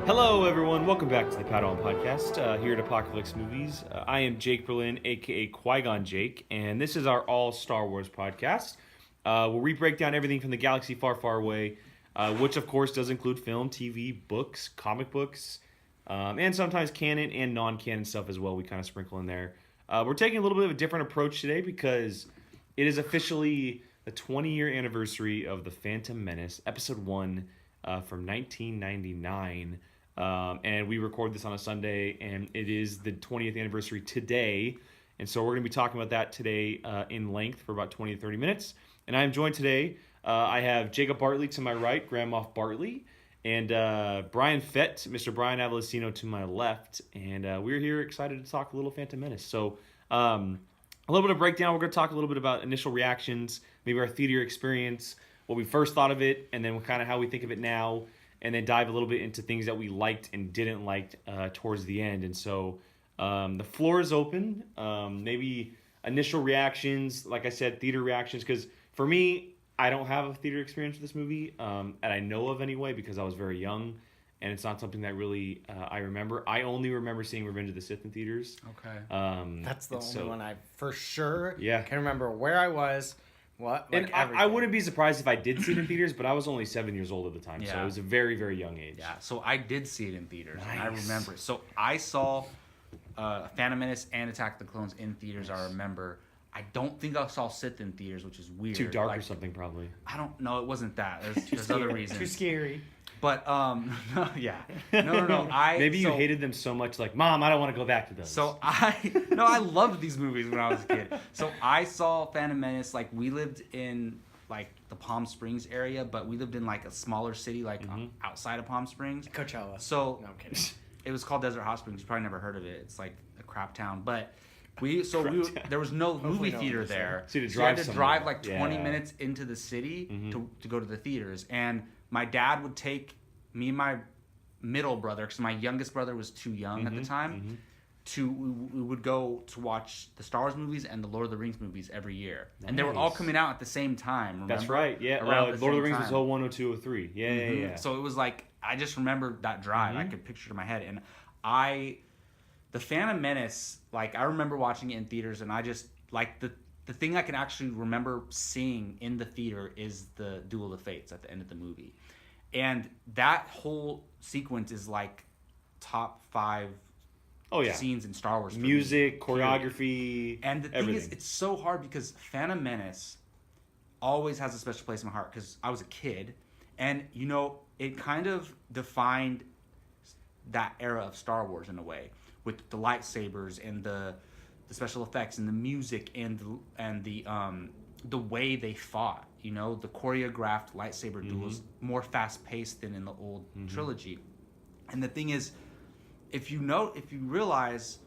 Hello, everyone. Welcome back to the Padawan podcast here at Apocaflix Movies. I am Jake Berlin, aka Qui Gon Jake, and this is our all Star Wars podcast, where we break down everything from the galaxy far, far away, which of course does include film, TV, books, comic books, and sometimes canon and non-canon stuff as well. We kind of sprinkle in there. We're taking a little bit of a different approach today because it is officially the 20-year anniversary of the Phantom Menace, Episode 1 from 1999. And we record this on a Sunday, and it is the 20th anniversary today. And so we're going to be talking about that today in length for about 20 to 30 minutes. And I'm joined today, I have Jacob Bartley to my right, Grand Moff Bartley, and Brian Fett, Mr. Brian Avalosino to my left. And we're here excited to talk a little Phantom Menace. So a little bit of breakdown. We're going to talk a little bit about initial reactions, maybe our theater experience, what we first thought of it, and then kind of how we think of it now. And then dive a little bit into things that we liked and didn't like towards the end. And so the floor is open. Maybe initial reactions, like I said, theater reactions. Because for me, I don't have a theater experience with this movie, and I know of anyway because I was very young. And it's not something that really I remember. I only remember seeing Revenge of the Sith in theaters. Okay. That's the only one I for sure can remember where I was. What? Like and I wouldn't be surprised if I did see it in theaters, but I was only 7 years old at the time, so it was a very, very young age. Yeah, so I did see it in theaters, Nice. and I remember it. So I saw Phantom Menace and Attack of the Clones in theaters, I remember. I don't think I saw Sith in theaters, which is weird. Too dark or something, probably. I don't know. It wasn't that. There's other reasons. Too scary. But, yeah. No. Maybe you hated them so much, like, Mom, I don't want to go back to those. So I loved these movies when I was a kid. So I saw Phantom Menace, like, we lived in, like, the Palm Springs area, but we lived in, like, a smaller city, like, outside of Palm Springs. Coachella. So, no, I'm kidding. It was called Desert Hot Springs. You probably never heard of it. It's, like, a crap town. But there was no movie theater there. So you had to somewhere. drive, like, 20 minutes into the city to go to the theaters. And my dad would take me and my middle brother, because my youngest brother was too young at the time, we would go to watch the Star Wars movies and the Lord of the Rings movies every year. Nice. And they were all coming out at the same time, remember? That's right, yeah. Lord of the Rings was 01, 02, 03. Yeah. So it was like, I just remember that drive. I could picture it in my head. And the Phantom Menace, like, I remember watching it in theaters, and I just, like, the thing I can actually remember seeing in the theater is the Duel of the Fates at the end of the movie. And that whole sequence is like top 5 scenes in Star Wars. Music, choreography, and the thing is, it's so hard because Phantom Menace always has a special place in my heart because I was a kid. And, you know, it kind of defined that era of Star Wars in a way with the lightsabers and the special effects and the music and the way they fought. You know, the choreographed lightsaber duels, more fast-paced than in the old trilogy. And the thing is, if you realize,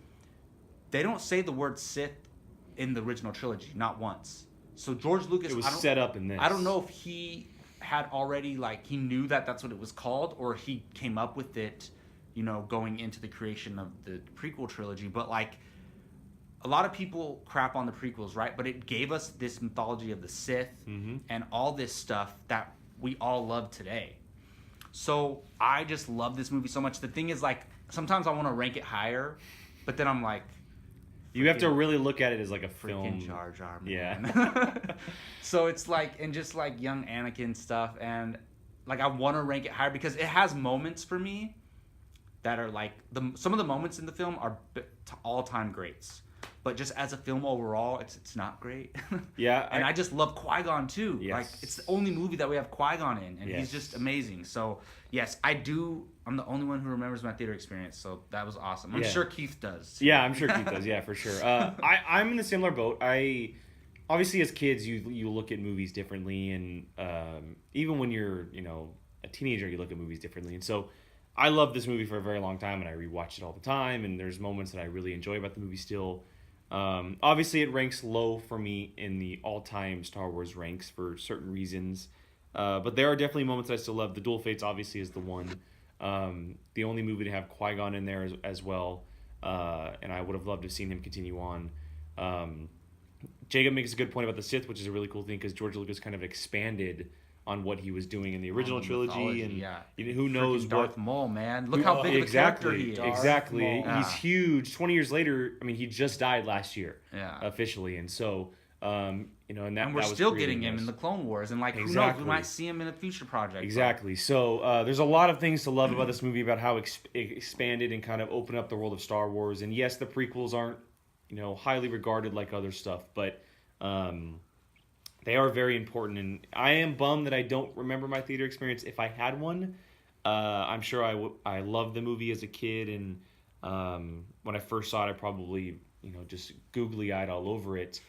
they don't say the word Sith in the original trilogy, not once. So George Lucas... It was set up in this. I don't know if he had already, like, he knew that that's what it was called, or he came up with it, you know, going into the creation of the prequel trilogy. But, like, a lot of people crap on the prequels, right? But it gave us this mythology of the Sith and all this stuff that we all love today. So I just love this movie so much. The thing is, like, sometimes I want to rank it higher, but then I'm like... You have to really look at it as, like, a film. Freaking Jar Jar, man. Yeah. So it's, like, and just, like, young Anakin stuff. And, like, I want to rank it higher because it has moments for me that are, like... Some of the moments in the film are all-time greats. But just as a film overall, it's not great. Yeah. And I just love Qui Gon too. Yes. Like, it's the only movie that we have Qui Gon in, and he's just amazing. So yes, I do. I'm the only one who remembers my theater experience, so that was awesome. I'm sure Keith does too. Yeah, I'm sure Keith does. Yeah, for sure. I'm in a similar boat. Obviously as kids you look at movies differently, and even when you're a teenager, you look at movies differently. And so I loved this movie for a very long time, and I rewatch it all the time. And there's moments that I really enjoy about the movie still. Obviously, it ranks low for me in the all-time Star Wars ranks for certain reasons. But there are definitely moments that I still love. The Duel of Fates, obviously, is the one. The only movie to have Qui-Gon in there as well. And I would have loved to have seen him continue on. Jacob makes a good point about the Sith, which is a really cool thing because George Lucas kind of expanded on what he was doing in the original trilogy, mythology, and yeah. who knows Darth what. Maul, man, look how big of a character he is. Exactly, Maul. he's huge. 20 years later, I mean, he just died last year, officially, and so. And we're still getting him in the Clone Wars, and like who knows, we might see him in a future project. Exactly. So there's a lot of things to love about this movie, about how expanded and kind of opened up the world of Star Wars. And yes, the prequels aren't, highly regarded like other stuff, but they are very important. And I am bummed that I don't remember my theater experience. If I had one, I'm sure I loved the movie as a kid, and when I first saw it, I probably just googly-eyed all over it.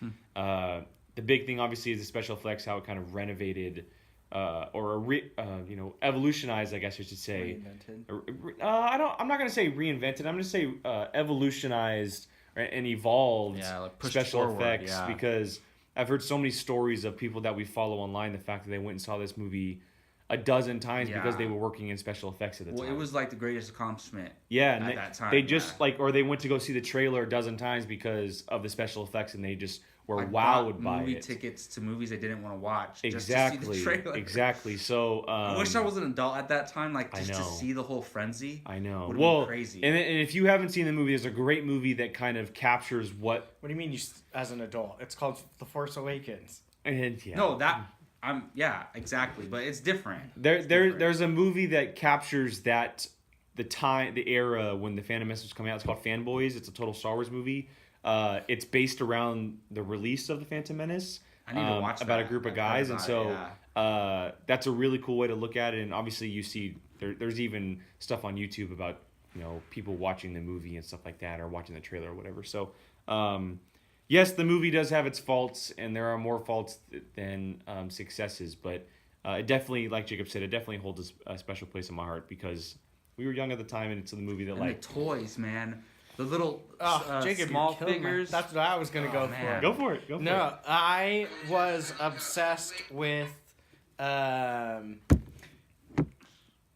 The big thing, obviously, is the special effects, how it kind of renovated evolutionized, I guess I should say. Reinvented. I'm not going to say reinvented. I'm going to say evolutionized and evolved special effects, because I've heard so many stories of people that we follow online, the fact that they went and saw this movie a dozen times because they were working in special effects at the time. Well, it was like the greatest accomplishment. Yeah, at that time. They just or they went to go see the trailer a dozen times because of the special effects, and they just were wowed by movie it. Tickets to movies they didn't want to watch. Exactly. Just to see the trailer. Exactly. So I wish I was an adult at that time, just I know. to see the whole frenzy. I know. Would have been crazy. And if you haven't seen the movie, there's a great movie that kind of captures what. What do you mean as an adult? It's called The Force Awakens. And No, exactly, but it's different. There's a movie that captures the era when the Phantom Menace was coming out. It's called Fanboys. It's a total Star Wars movie. It's based around the release of the Phantom Menace. I need to watch about a group of guys, and so that's a really cool way to look at it. And obviously, you see there's even stuff on YouTube about people watching the movie and stuff like that, or watching the trailer or whatever. So. Yes, the movie does have its faults, and there are more faults than successes. But it definitely, like Jacob said, it definitely holds a special place in my heart because we were young at the time, and it's a movie that the toys, man, the little Jacob, small figures. That's what I was gonna go for. Go for it. No, I was obsessed with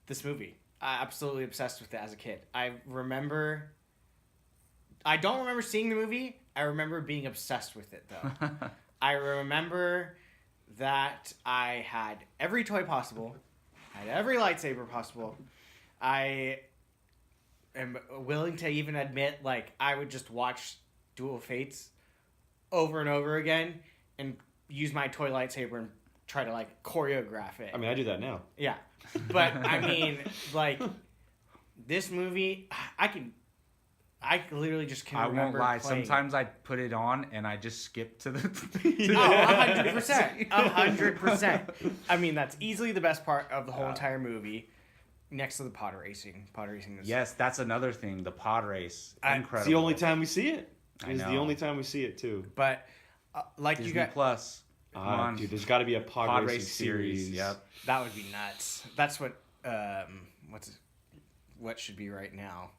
this movie. Absolutely obsessed with it as a kid. I don't remember seeing the movie. I remember being obsessed with it, though. I remember that I had every toy possible. I had every lightsaber possible. I am willing to even admit, I would just watch Duel of Fates over and over again and use my toy lightsaber and try to, choreograph it. I mean, I do that now. Yeah. But, I mean, this movie, I literally just can't remember. I won't lie. Playing. Sometimes I put it on and I just skip to the. 100%. 100%. I mean, that's easily the best part of the whole entire movie, next to the pod racing. Yes, that's another thing. The pod race, incredible. It's the only time we see it. It's the only time we see it too. But Disney you got Plus. Dude, there's got to be a pod racing series. Yep. That would be nuts. That's what what should be right now.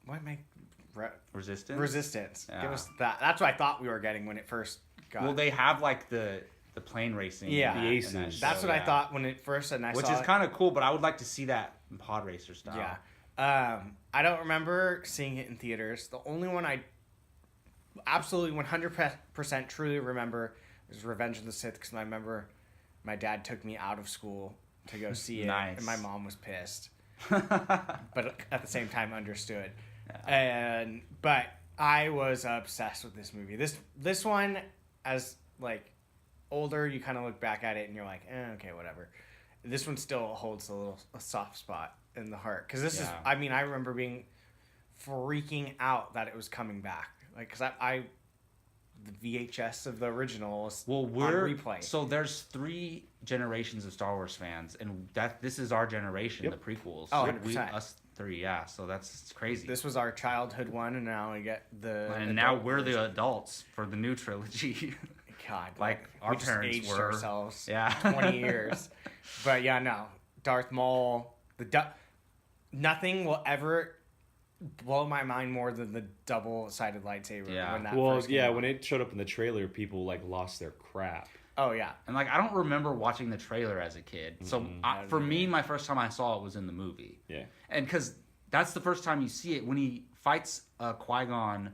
What am I? Resistance. Resistance. Yeah. Give us that. That's what I thought we were getting when it first got. Well, they have the plane racing. Yeah, the Aces. That's what I thought when it first, and which is kind of cool. But I would like to see that in pod racer style. Yeah. I don't remember seeing it in theaters. The only one I absolutely 100% truly remember is Revenge of the Sith, because I remember my dad took me out of school to go see it, Nice. and my mom was pissed, but at the same time understood. Yeah. But I was obsessed with this movie. This one, as older, you kind of look back at it and you're like, okay, whatever. This one still holds a soft spot in the heart, because this is. I mean, I remember being freaking out that it was coming back, because the VHS of the original is on replay. So there's 3 generations of Star Wars fans, and this is our generation, the prequels. Oh, 100%. Us 3, yeah. So it's crazy. This was our childhood one, and now we get the. And now we're the adults for the new trilogy. God, our we just parents aged were. ourselves. Yeah. 20 years. But yeah, no, Darth Maul. Nothing will ever blow my mind more than the double-sided lightsaber. Yeah. When that Well, yeah, when it showed up in the trailer, people lost their crap. Oh yeah. And I don't remember watching the trailer as a kid. So for me, my first time I saw it was in the movie. Yeah. And because that's the first time you see it when he fights Qui Gon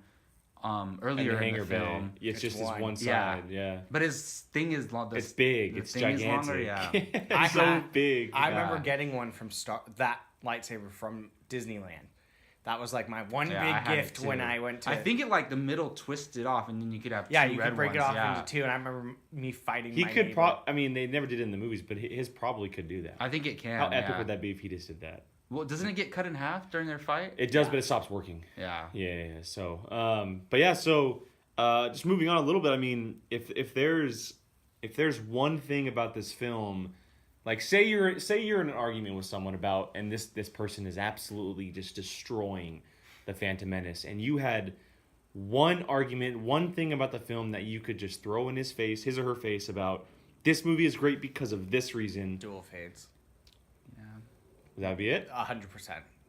earlier in the hangar bay. film. It's just one. his one side. Yeah. But his thing is long. It's big. It's gigantic. Longer, yeah. It's so big. I remember getting one from that lightsaber from Disneyland. That was like my one big gift when I went to. I think it like the middle twisted off, and then you could have two you red could break ones. it off into two, and I remember me fighting. He could I mean, they never did it in the movies, but his probably could do that. I think it can. How epic would that be if he just did that? Well, doesn't it get cut in half during their fight? It does, but it stops working. Yeah. Yeah. So, but yeah. So, just moving on a little bit. I mean, if there's one thing about this film, like say you're in an argument with someone about, and this person is absolutely just destroying the Phantom Menace, and you had one argument, one thing about the film that you could just throw in his or her face about this movie is great because of this reason. Dual fades. Yeah. Would that be it? 100%.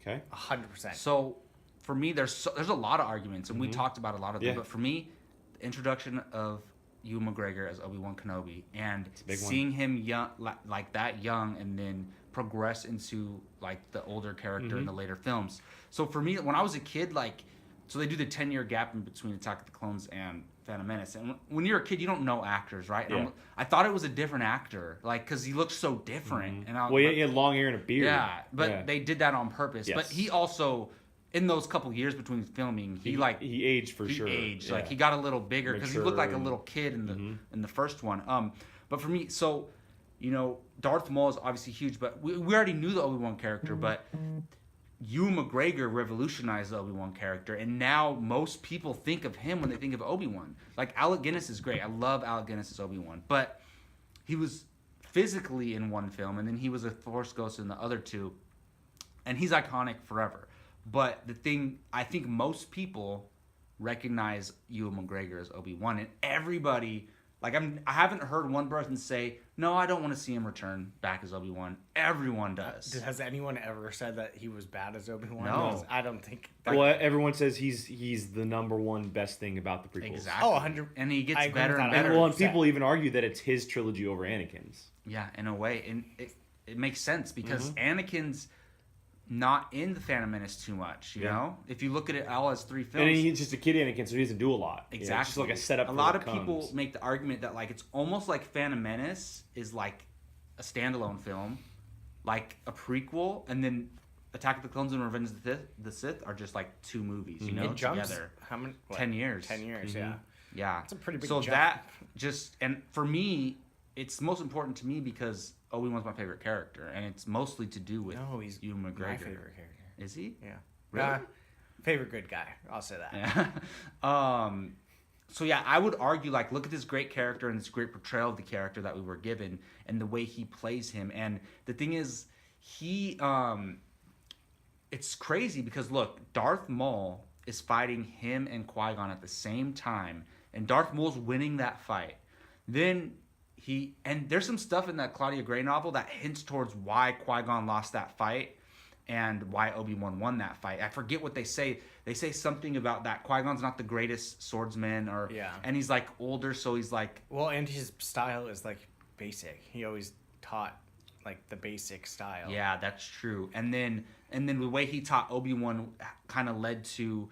Okay. 100%. So, for me, there's a lot of arguments, and we talked about a lot of them. Yeah. But for me, the introduction of Ewan McGregor as Obi-Wan Kenobi, and seeing him young, like that young, and then progress into like the older character in the later films. So for me, when I was a kid, like, so they do the 10-year gap in between Attack of the Clones and Phantom Menace, and when you're a kid, you don't know actors, right? Yeah. I thought it was a different actor, like, because he looked so different. And He had long hair and a beard. Yeah, but they did that on purpose. Yes. But he also, in those couple years between filming, he aged for sure. He aged, Yeah. like he got a little bigger because he looked like a little kid in the first one. But for me, so Darth Maul is obviously huge, but we already knew the Obi-Wan character, but Ewan McGregor revolutionized the Obi-Wan character, and now most people think of him when they think of Obi-Wan. Like, Alec Guinness is great. I love Alec Guinness as Obi-Wan, but he was physically in one film, and then he was a Force ghost in the other two, and he's iconic forever. But the thing, I think most people recognize Ewan McGregor as Obi-Wan, and everybody, like, I haven't heard one person say, no, I don't want to see him return back as Obi-Wan. Everyone does. Has anyone ever said that he was bad as Obi-Wan? No. I don't think. Well, everyone says he's the number one best thing about the prequels. Exactly. 100. And he gets I agree better with and that. better. Well, and people even argue that it's his trilogy over Anakin's. Yeah, in a way. And it makes sense because Anakin's not in the Phantom Menace too much, you know? If you look at it all as three films. And he's just a kid Anakin, so he doesn't do a lot. Exactly. You know, it's just like a setup. A lot of people make the argument that, like, it's almost like Phantom Menace is like a standalone film, like a prequel, and then Attack of the Clones and Revenge of the Sith are just like two movies, you know, It jumps together. how many? 10 years. 10 years, yeah. Yeah. It's a pretty big so jump. that just, and for me, it's most important to me because Obi-Wan's my favorite character, and it's mostly to do with he's Ewan McGregor. my favorite character. Is he? Yeah. Really? Favorite good guy. I'll say that. Yeah. So yeah, I would argue, like, look at this great character and this great portrayal of the character that we were given, and the way he plays him. And the thing is, he, it's crazy because look, Darth Maul is fighting him and Qui Gon at the same time, and Darth Maul's winning that fight. Then and there's some stuff in that Claudia Gray novel that hints towards why Qui Gon lost that fight and why Obi-Wan won that fight. I forget what they say. They say something about that Qui-Gon's not the greatest swordsman, and he's like older, so he's like. Well, and his style is like basic. He always taught like the basic style. Yeah, that's true. And then the way he taught Obi-Wan kind of led to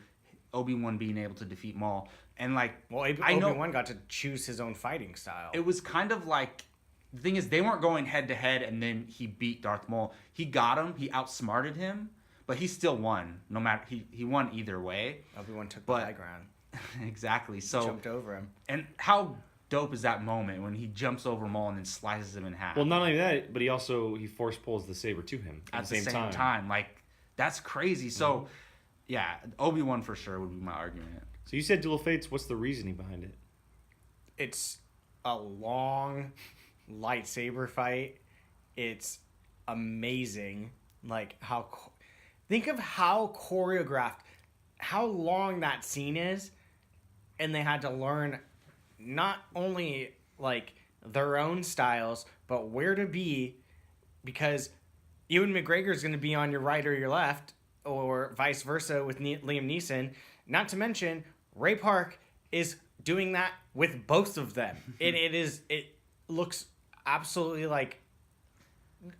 Obi-Wan being able to defeat Maul. And like, well, Obi-Wan got to choose his own fighting style. It was kind of like. The thing is, they weren't going head to head, and then he beat Darth Maul. He got him. He outsmarted him, but he still won. No matter he won either way. Obi-Wan took the high ground. Exactly. So jumped over him. And how dope is that moment when he jumps over Maul and then slices him in half? Well, not only that, but he force pulls the saber to him at the same time. Like, that's crazy. So, yeah, Obi-Wan for sure would be my argument. So you said Duel of Fates. What's the reasoning behind it? It's a long lightsaber fight. It's amazing. Like, think of how choreographed, how long that scene is, and they had to learn not only like their own styles, but where to be, because Ewan McGregor is going to be on your right or your left, or vice versa with Liam Neeson. Not to mention, Ray Park is doing that with both of them. It looks absolutely like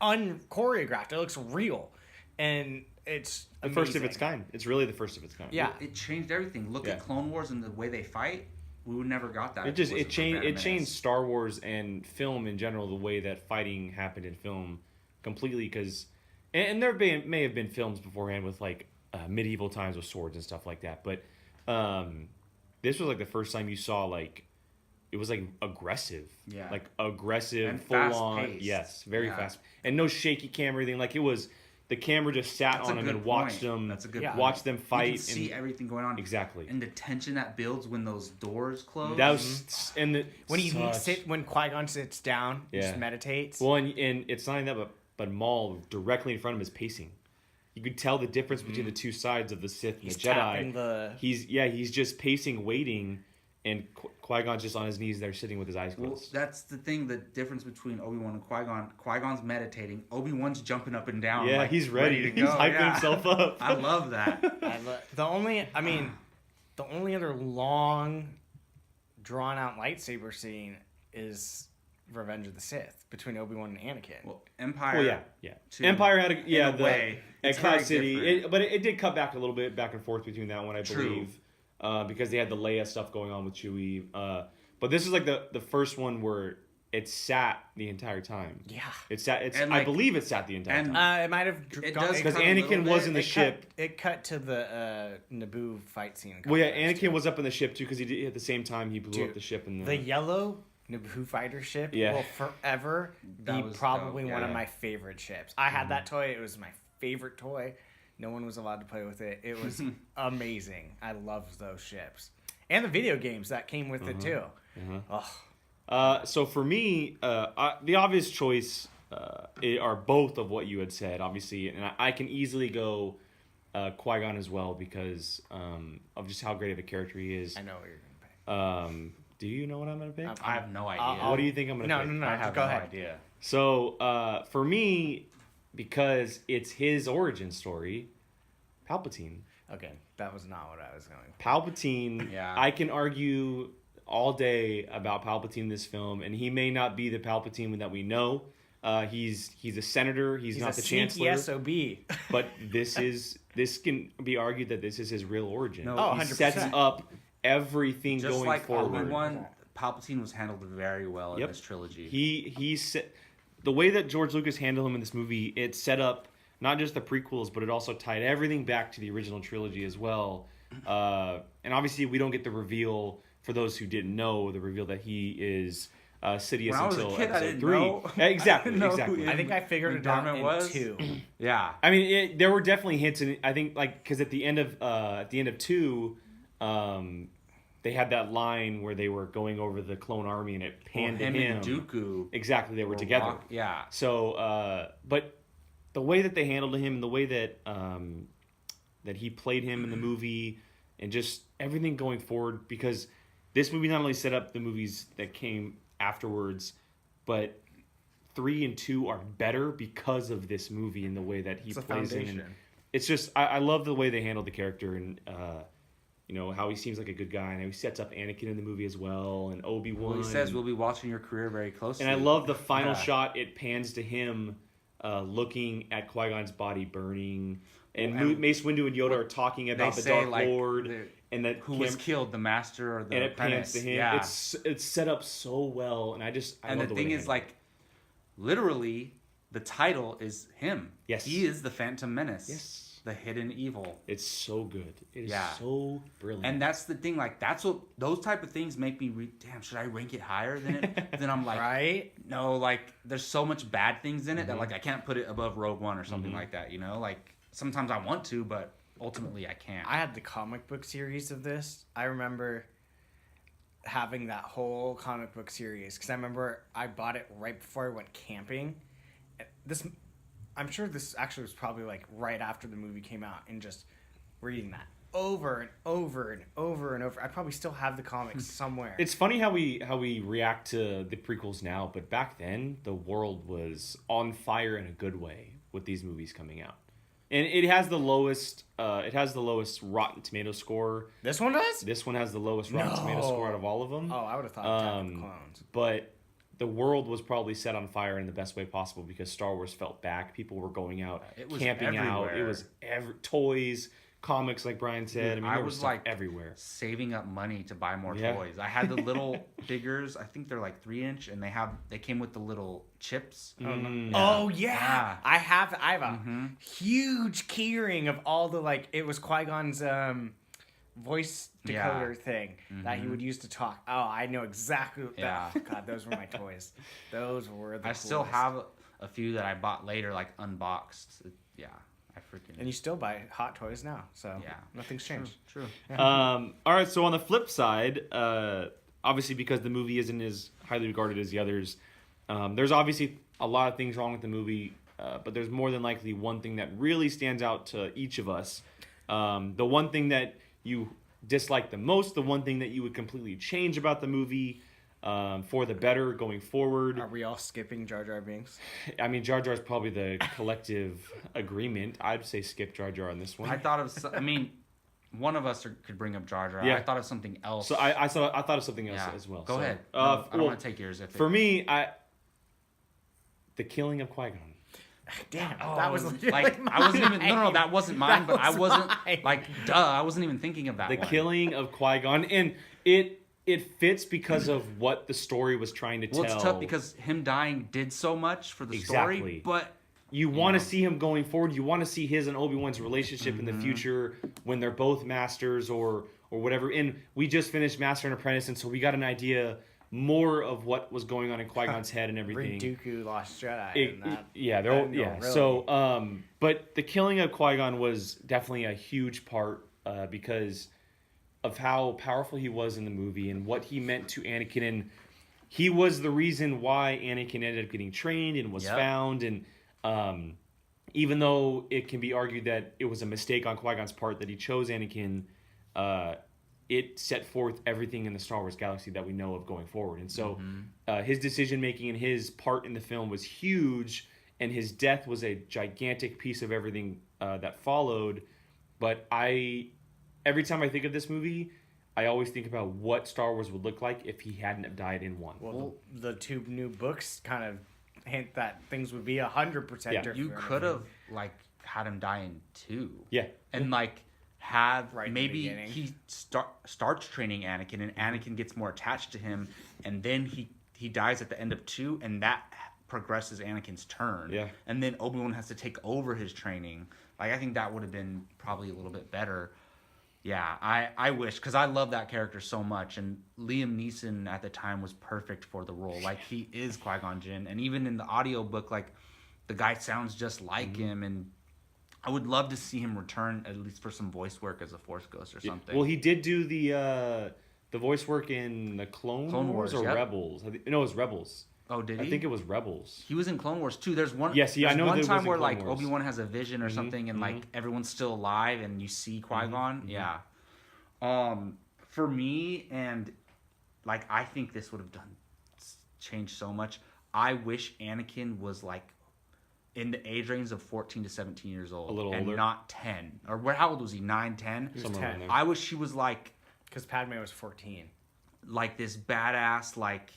unchoreographed. It looks real, and it's the amazing. first of its kind. It's really the first of its kind. Yeah. It changed everything. Look Yeah. at Clone Wars and the way they fight. We would never got that. It just if it wasn't for changed Phantom it changed Menace. Star Wars and film in general, the way that fighting happened in film completely. Because and may have been films beforehand with like medieval times with swords and stuff like that, but this was like the first time you saw like it was like aggressive, like aggressive, And full on, fast-paced. yes, very Yeah. fast, and no shaky camera or anything. Like it was the camera just sat That's on a them good and watched point. them. That's a good point. Watch them fight. You can see everything going on. Exactly. And the tension that builds when those doors close. That was and the, When such- when Qui-Gon sits down, just meditates. Well, and it's not only that, but Maul directly in front of him is pacing. You could tell the difference between the two sides of the Sith and He's the Jedi. tapping the- He's just pacing, waiting, and Qui-Gon's just on his knees there, sitting with his eyes Well, closed. that's the thing. The difference between Obi-Wan and Qui-Gon. Qui-Gon's meditating. Obi-Wan's jumping up and down. Yeah, like, he's ready. to He's go. hyping himself up. I love that. The only other long, drawn out lightsaber scene is Revenge of the Sith between Obi-Wan and Anakin. Well, Empire. Well, yeah. too, Empire had in a way. at It's Cloud very City, different. but it did cut back a little bit back and forth between that one, I True. believe, because they had the Leia stuff going on with Chewie. But this is like the first one where it sat the entire time. Yeah. It sat. And, I like- believe it sat the entire and- time. It might have It gone does Because cut a little Anakin was bit. in the ship. It cut to the Naboo fight scene. a couple Well, yeah, times, Anakin too. was up in the ship too because he did at the same time he blew Dude, up the ship and The yellow Naboo fighter ship Yeah. will forever That be was probably dope, one of yeah. my favorite ships. I had that toy. It was my favorite toy. No one was allowed to play with it. It was amazing. I loved those ships. And the video games that came with it too. Oh, So for me, the obvious choice are both of what you had said, obviously, and I can easily go Qui-Gon as well because of just how great of a character he is. I know what you're gonna pick. Do you know what I'm gonna pick? I have no idea. What do you think I'm gonna No, pick? no, no. I just have go no ahead. idea. So for me, because it's his origin story, Palpatine. Okay, that was not what I was going for. Palpatine, Yeah. I can argue all day about Palpatine in this film, and he may not be the Palpatine that we know. He's a senator. He's not a the sneaky chancellor. SOB. But this can be argued that this is his real origin. No, Oh, he 100%. sets up everything Just going like forward. Obi-Wan, Palpatine was handled very well in Yep. this trilogy. He set the way that George Lucas handled him in this movie. It set up not just the prequels, but it also tied everything back to the original trilogy as well. And obviously, we don't get the reveal for those who didn't know the reveal that he is Sidious When I was a until kid, I episode didn't 3. know. Exactly, I didn't know exactly. who I think I figured it out in was? 2. Yeah. I mean, there were definitely hints, and I think like because at the end of 2, they had that line where they were going over the clone army, and it panned to him him. and Dooku. Exactly, they were together. Yeah. So, but the way that they handled him, and the way that that he played him in the movie, and just everything going forward, because this movie not only set up the movies that came afterwards, but 3 and 2 are better because of this movie and the way that he It's a plays him. And foundation. it's just I love the way they handled the character, and you know how he seems like a good guy, and how he sets up Anakin in the movie as well, and Obi-Wan. Well, he says we'll be watching your career very closely. And I love the final Yeah. shot. It pans to him looking at Qui-Gon's body burning. And Well, and Mace Windu and Yoda are talking about the say, Dark like, Lord. And that who was killed, the master or the and it apprentice. pans to him. Yeah. It's set up so well. And I and love the way thing they is, handle like, literally, the title is him. Yes. He is the Phantom Menace. Yes. The hidden evil. it. It's so good. It is Yeah. so brilliant. And that's the thing, like, that's what, those type of things make me, damn, should I rank it higher than it? Then I'm like, Right? no, like, there's so much bad things in it that, Mm-hmm. like, I can't put it above Rogue One or something like that, you know? Like, sometimes I want to, but ultimately I can't. I had the comic book series of this. I remember having that whole comic book series because I remember I bought it right before I went camping. I'm sure this actually was probably like right after the movie came out, and just reading that over and over and over and over. I probably still have the comics somewhere. It's funny how we react to the prequels now, but back then the world was on fire in a good way with these movies coming out. And it has the lowest Rotten Tomato score. This one does? This one has the lowest Rotten Tomato score out of all of them. Oh, I would have thought Attack of the Um, Clones. But the world was probably set on fire in the best way possible because Star Wars felt back. People were going out, It was camping out. It everywhere. was toys, comics, like Brian said. Dude, I mean, there was was stuff like everywhere. saving up money to buy more Yeah. toys. I had the little figures. I think they're like 3-inch, and they came with the little chips. Mm. Oh yeah. Yeah. I have a huge keyring of all the like it was Qui-Gon's voice decoder thing that he would use to talk. Oh, I know exactly what Yeah. that. God, those were my toys. Those were the I still coolest. have a few that I bought later, like unboxed. Yeah, I freaking. And you still buy hot toys now, so Yeah. nothing's changed. True. All right, so on the flip side, obviously because the movie isn't as highly regarded as the others, there's obviously a lot of things wrong with the movie, but there's more than likely one thing that really stands out to each of us. The one thing that you dislike the most, the one thing that you would completely change about the movie for the better going forward. Are we all skipping Jar Jar Binks? I mean, Jar Jar is probably the collective agreement. I'd say skip Jar Jar on this one. I thought of. I mean, one of us could bring up Jar Jar. Yeah. I thought of something else. So I thought of something else Yeah. as well. Go So, ahead. I I don't want to take yours. For me, the killing of Qui-Gon. Damn, Oh, that was like I wasn't even. No, that wasn't mine. But I was wasn't mine. like duh. I wasn't even thinking of that. The one. killing of Qui-Gon, and it fits because of what the story was trying to Well, tell. it's tough because him dying did so much for the Exactly. story, but you want to see him going forward. You want to see his and Obi-Wan's relationship in the future when they're both masters or whatever. And we just finished Master and Apprentice, and so we got an idea more of what was going on in Qui-Gon's head and everything. Dooku Lost Jedi. And that. Yeah, they're all, yeah. really. So, but the killing of Qui-Gon was definitely a huge part because of how powerful he was in the movie and what he meant to Anakin, and he was the reason why Anakin ended up getting trained and was found. And even though it can be argued that it was a mistake on Qui-Gon's part that he chose Anakin, it set forth everything in the Star Wars galaxy that we know of going forward. And so his decision-making and his part in the film was huge, and his death was a gigantic piece of everything that followed. But every time I think of this movie, I always think about what Star Wars would look like if he hadn't have died in one. Well, the two new books kind of hint that things would be 100% different. you could have like had him die in 2. Yeah. And like have Right in the maybe beginning. he starts training Anakin and Anakin gets more attached to him, and then he dies at the end of 2, and that progresses Anakin's turn. Yeah. And then Obi-Wan has to take over his training. Like I think that would have been probably a little bit better. Yeah, I wish, because I love that character so much, and Liam Neeson at the time was perfect for the role. Like he is Qui-Gon Jinn, and even in the audiobook, like the guy sounds just like him, and I would love to see him return at least for some voice work as a Force Ghost or something. Well, he did do the voice work in the Clone Wars or yep. Rebels. No, it was Rebels. Oh, did he? I think it was Rebels. He was in Clone Wars too. There's one. Yes, yeah, I there's know one that it time was in where Clone like Wars. Obi-Wan has a vision or something, and like everyone's still alive, and you see Qui-Gon. Yeah. For me, and like I think this would have changed so much. I wish Anakin was like in the age range of 14 to 17 years old, A little and older. not 10. Or how old was he? 9, 10? was Somewhere 10. around there. I wish he was like Because Padme was 14. this badass, like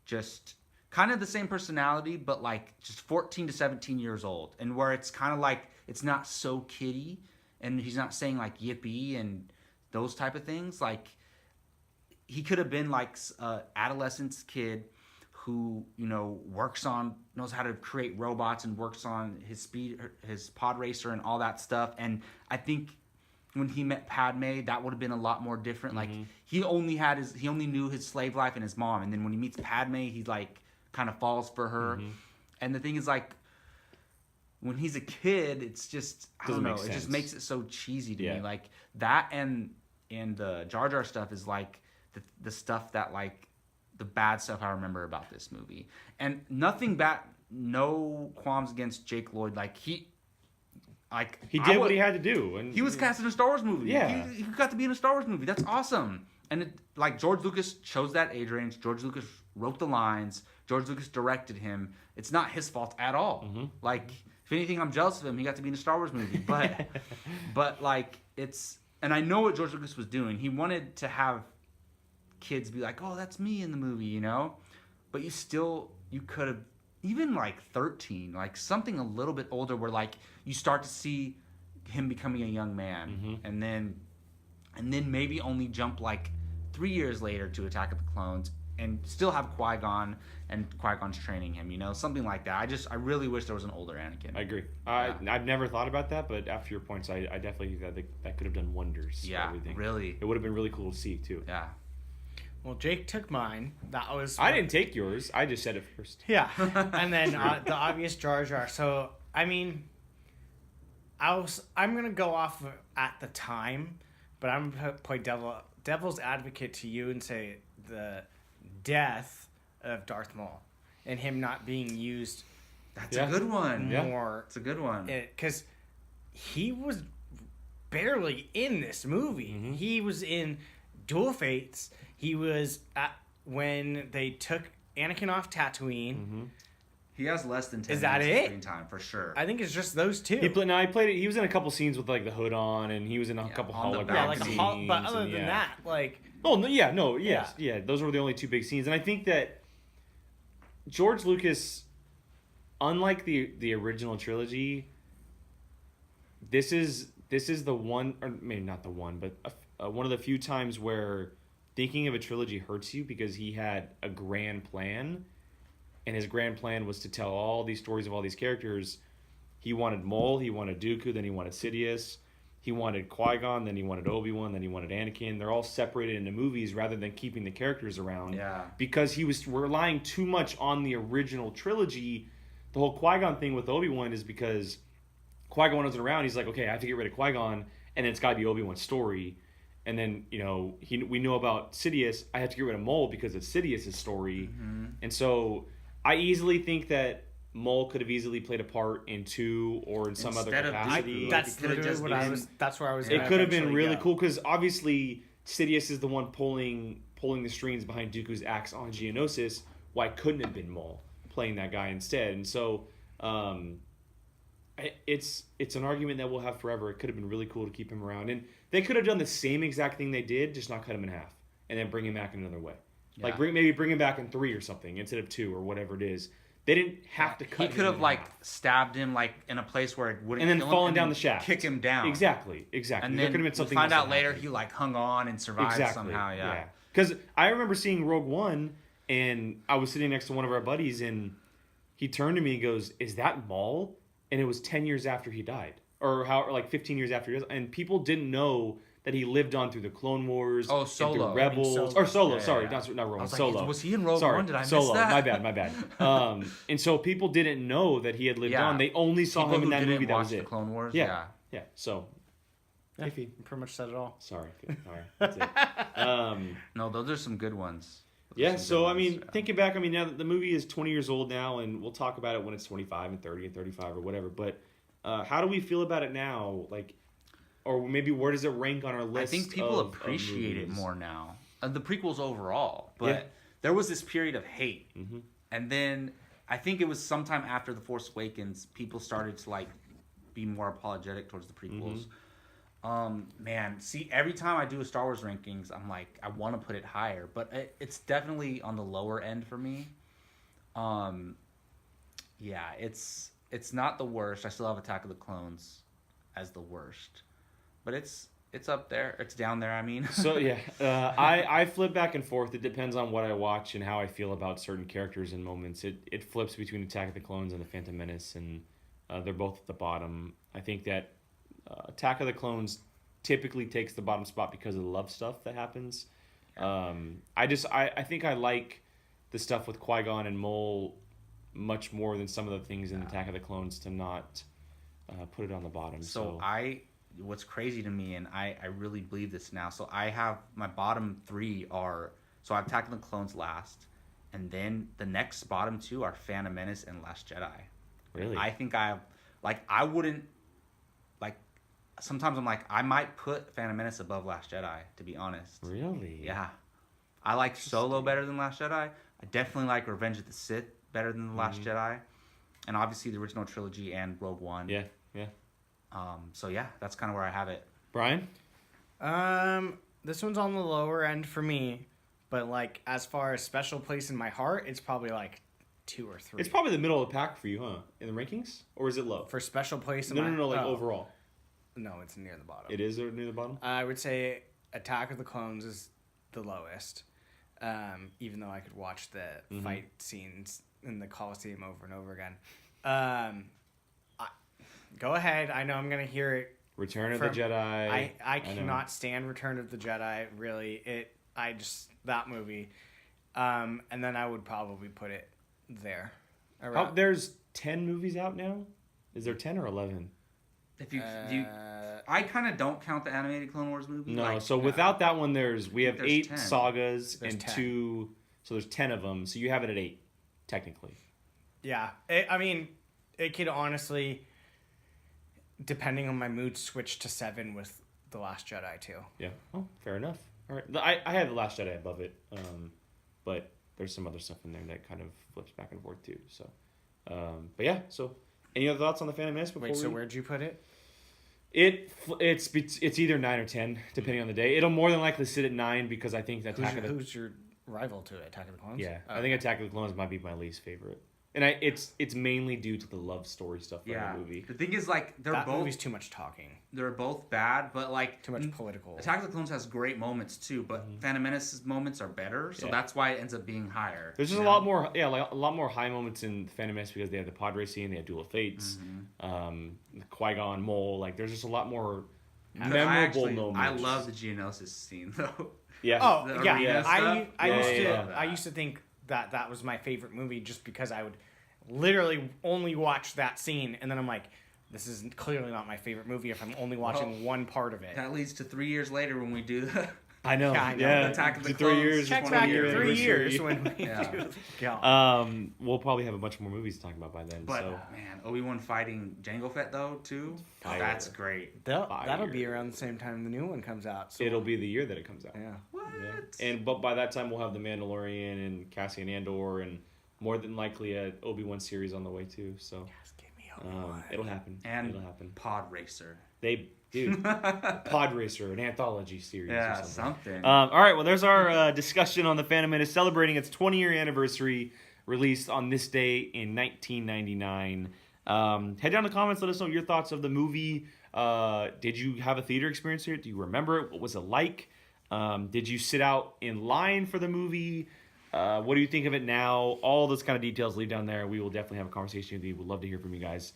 just kind of the same personality, but like just 14 to 17 years old, and where it's kind of like it's not so kiddie, and he's not saying like yippee and those type of things. Like he could have been like a adolescent kid who knows how to create robots and works on his pod racer and all that stuff. And I think when he met Padme, that would have been a lot more different. Like he only knew his slave life and his mom, and then when he meets Padme, he like kind of falls for her. And the thing is, like, when he's a kid, it's just I don't Doesn't know, make it just sense. makes it so cheesy to Yeah. me. Like that and the Jar Jar stuff is like the stuff that like the bad stuff I remember about this movie. And nothing bad, no qualms against Jake Lloyd. Like he did what he had to do, and he was cast in a Star Wars movie. Yeah. He got to be in a Star Wars movie. That's awesome. And like George Lucas chose that age range. George Lucas wrote the lines. George Lucas directed him. It's not his fault at all. Like if anything, I'm jealous of him. He got to be in a Star Wars movie. But but like it's, and I know what George Lucas was doing. He wanted to have kids be like, oh, that's me in the movie, you know. but you could have even like 13, like something a little bit older, where like you start to see him becoming a young man, and then maybe only jump like 3 years later to Attack of the Clones, and still have Qui-Gon, and Qui-Gon's training him, something like that. I really wish there was an older Anakin. I agree. Yeah. I've never thought about that, but after your points, I definitely think that could have done wonders. Yeah, for everything. really. It would have been really cool to see too. Yeah. Well, Jake took mine. That was. I didn't take yours. I just said it first. Yeah, and then the obvious Jar Jar. So I mean, I'm gonna go off at the time, but I'm gonna play devil's advocate to you and say the death of Darth Maul and him not being used. That's a good one. More. It's a good one. Because he was barely in this movie. Mm-hmm. He was in Duel Fates. He was when they took Anakin off Tatooine. Mm-hmm. He has less than 10 Is that minutes of it? screen time for sure. I think it's just those two. He played it. He was in a couple scenes with like the hood on, and he was in a couple on the hologram back like scenes. but other than that, like Oh no, yeah. Those were the only two big scenes, and I think that George Lucas, unlike the original trilogy, this is the one, or maybe not the one, but one of the few times where thinking of a trilogy hurts you, because he had a grand plan, and his grand plan was to tell all these stories of all these characters. He wanted Maul, he wanted Dooku, then he wanted Sidious, he wanted Qui-Gon, then he wanted Obi-Wan, then he wanted Anakin. They're all separated into movies rather than keeping the characters around. Yeah. Because he was relying too much on the original trilogy. The whole Qui-Gon thing with Obi-Wan is because Qui-Gon wasn't around. He's like, okay, I have to get rid of Qui-Gon, and then it's got to be Obi-Wan's story. And then, we know about Sidious. I have to get rid of Maul because it's Sidious's story. Mm-hmm. And so I easily think that Maul could have easily played a part in 2 or in some Instead other of capacity. Dooku. that's It could've literally just what I been- was. That's where I was. It gonna could have been eventually really go. cool, because obviously Sidious is the one pulling the strings behind Dooku's axe on Geonosis. Why couldn't it have been Maul playing that guy instead? And so it's an argument that we'll have forever. It could have been really cool to keep him around, and they could have done the same exact thing they did, just not cut him in half and then bring him back in another way. Yeah. Like bring him back in 3 or something instead of 2 or whatever it is. They didn't have to cut. He could him have in like half. stabbed him like in a place where it wouldn't, And then kill him, fallen and down then the shaft. kick him down. Exactly. And there then could have been we something. find else out that later happened. he like hung on and survived somehow. Yeah. Because I remember seeing Rogue One, and I was sitting next to one of our buddies, and he turned to me and goes, "Is that Maul?" And it was 10 years after he died, or 15 years after he died, and people didn't know that he lived on through the Clone Wars, Oh, and Solo. through I mean, Rebels, Solo. or Solo. Yeah, Sorry, yeah. not Rogue I One. was like, Solo. was he in Rogue Sorry, One? Did I Solo. miss that? My bad. And so people didn't know that he had lived Yeah. on. They only saw People him in who that didn't movie. That watch was the it. Clone Wars. Yeah. So. Yeah, Iffy. you pretty much said it all. Sorry. All right. That's it. No, those are some good ones. Yeah, so I mean, thinking back, now that the movie is 20 years old now, and we'll talk about it when it's 25 and 30 and 35 or whatever, but how do we feel about it now? Like, or maybe where does it rank on our I list? think people of appreciate it movies? more now. The prequels overall, but Yeah. there was this period of hate, Mm-hmm. and then I think it was sometime after The Force Awakens, people started to like be more apologetic towards the prequels. Man, see, every time I do a Star Wars rankings, I'm like, I want to put it higher, but it's definitely on the lower end for me. Yeah, it's not the worst. I still have Attack of the Clones as the worst, but it's up there. It's down there. I mean, So yeah, I flip back and forth. It depends on what I watch and how I feel about certain characters and moments. It flips between Attack of the Clones and the Phantom Menace, and they're both at the bottom. I think that Attack of the Clones typically takes the bottom spot because of the love stuff that happens. I think I like the stuff with Qui-Gon and Maul much more than some of the things in Attack of the Clones to not put it on the bottom. So what's crazy to me, and I really believe this now. So I have my bottom 3 so I have Attack of the Clones last, and then the next bottom 2 are Phantom Menace and Last Jedi. Really? I think I wouldn't, like, sometimes I'm like, I might put Phantom Menace above Last Jedi, to be honest. Really? Yeah. I like Solo better than Last Jedi. I definitely like Revenge of the Sith better than The Last Jedi. And obviously the original trilogy and Rogue One. Yeah. So yeah, that's kind of where I have it. Brian? This one's on the lower end for me, But like as far as special place in my heart, it's probably like 2 or 3. It's probably the middle of the pack for you, huh? In the rankings, or is it low? For special place in No, like oh. overall. No, it's near the bottom. It is near the bottom. I would say Attack of the Clones is the lowest. Even though I could watch the fight scenes in the Coliseum over and over again. Go ahead. I know I'm gonna hear it. Return of the Jedi. I cannot stand Return of the Jedi. Really, that movie. And then I would probably put it there. There's 10 movies out now. Is there 10 or 11? If I kind of don't count the animated Clone Wars movie. No, without that one, we have 8 10. sagas There's and 10. 2. So there's 10 of them. So you have it at 8, technically. Yeah, it could honestly, depending on my mood, switch to 7 with The Last Jedi too. Yeah. Oh, fair enough. All right. I have The Last Jedi above it, but there's some other stuff in there that kind of flips back and forth too. So, but yeah. So, any other thoughts on the Phantom Menace? So where'd you put it? It's either 9 or 10 depending on the day. It'll more than likely sit at 9 because I think Who's your rival to it? Attack of the Clones? Yeah, I think Attack of the Clones might be my least favorite, and it's mainly due to the love story stuff in the movie. The thing is, like, that movie's too much talking. They're both bad, but like too much political. Attack of the Clones has great moments too, but Phantom Menace's moments are better, so that's why it ends up being higher. There's just a lot more, a lot more high moments in Phantom Menace because they have the pod racing, they have Duel of Fates, Qui Gon, Mole. Like, there's just a lot more memorable moments. I love the Geonosis scene though. Yeah. Oh yeah. Yeah. I used to think that was my favorite movie just because I would literally only watch that scene, and then I'm like, this is clearly not my favorite movie if I'm only watching one part of it. That leads to 3 years later when we do the. I know. Yeah, I know. Yeah. Attack of the 3 Clones. years. Check back in 3 years when we do. We'll probably have a bunch more movies to talk about by then. But so. man, Obi-Wan fighting Jango Fett though too. Fire. That's great. That'll be around the same time the new one comes out. So It'll be the year that it comes out. yeah. What? Yeah. But by that time we'll have the Mandalorian and Cassian Andor and more than likely a Obi-Wan series on the way too. So Yes, give me Obi-Wan. it'll happen. And it'll happen. Pod Racer. Pod Racer, an anthology series. Yeah, or something. something. All right, well, there's our discussion on the Phantom Menace celebrating its 20-year anniversary, released on this day in 1999. Head down in the comments, let us know your thoughts of the movie. Did you have a theater experience here? Do you remember it? What was it like? Did you sit out in line for the movie? What do you think of it now? All those kind of details, leave down there. We will definitely have a conversation with you. We'd love to hear from you guys.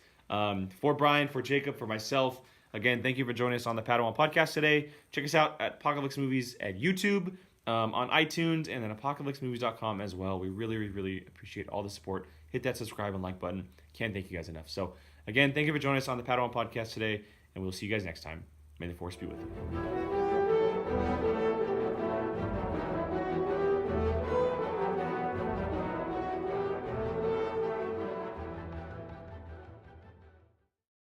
For Brian, for Jacob, for myself, again, thank you for joining us on the Padawan podcast today. Check us out at Apocaflix Movies at YouTube, on iTunes, and then apocaflixmovies.com as well. We really, really, really appreciate all the support. Hit that subscribe and like button. Can't thank you guys enough. So, again, thank you for joining us on the Padawan podcast today, and we'll see you guys next time. May the Force be with you.